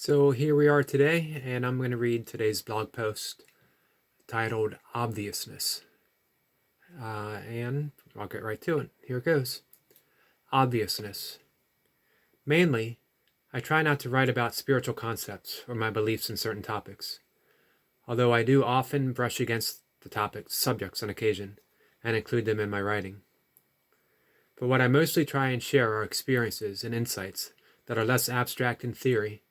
So here we are today, and I'm going to read today's blog post titled Obviousness. And I'll get right to it. Here it goes. Obviousness. Mainly, I try not to write about spiritual concepts or my beliefs in certain topics, although I do often brush against the subjects on occasion, and include them in my writing. But what I mostly try and share are experiences and insights that are less abstract in theory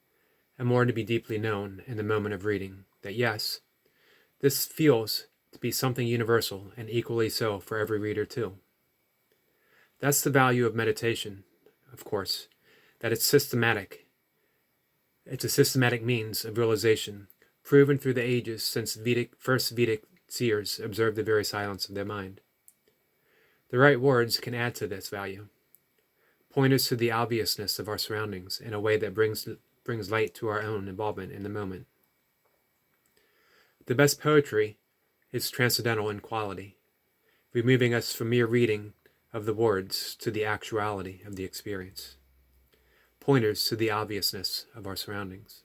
and more to be deeply known in the moment of reading, that yes, this feels to be something universal and equally so for every reader too. That's the value of meditation, of course, that it's systematic. It's a systematic means of realization, proven through the ages since first Vedic seers observed the very silence of their mind. The right words can add to this value, point us to the obviousness of our surroundings in a way that brings light to our own involvement in the moment. The best poetry is transcendental in quality, removing us from mere reading of the words to the actuality of the experience, pointers to the obviousness of our surroundings.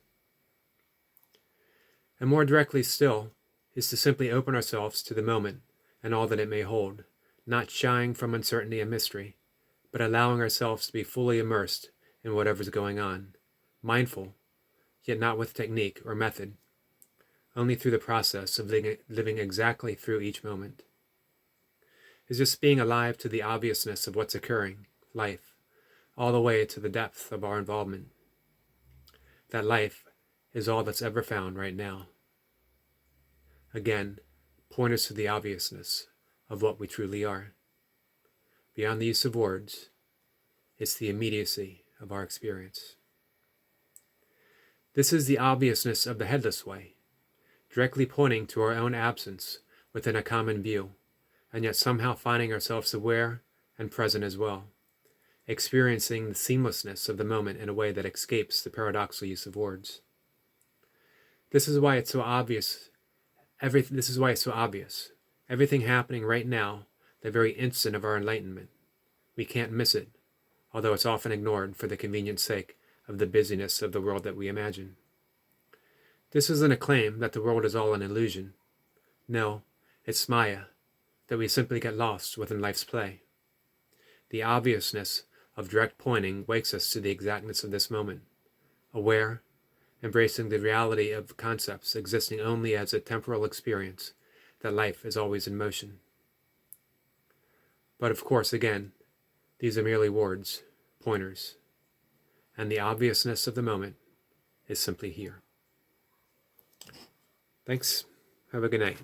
And more directly still is to simply open ourselves to the moment and all that it may hold, not shying from uncertainty and mystery, but allowing ourselves to be fully immersed in whatever's going on, mindful, yet not with technique or method, only through the process of living exactly through each moment. Is just being alive to the obviousness of what's occurring, life, all the way to the depth of our involvement. That life is all that's ever found right now. Again, point us to the obviousness of what we truly are. Beyond the use of words, it's the immediacy of our experience. This is the obviousness of the headless way, directly pointing to our own absence within a common view, and yet somehow finding ourselves aware and present as well, experiencing the seamlessness of the moment in a way that escapes the paradoxical use of words. This is why it's so obvious. Everything happening right now, the very instant of our enlightenment. We can't miss it, although it's often ignored for the convenient sake of the busyness of the world that we imagine. This isn't a claim that the world is all an illusion. No, it's Maya, that we simply get lost within life's play. The obviousness of direct pointing wakes us to the exactness of this moment, aware, embracing the reality of concepts existing only as a temporal experience, that life is always in motion. But of course, again, these are merely words, pointers, and the obviousness of the moment is simply here. Thanks. Have a good night.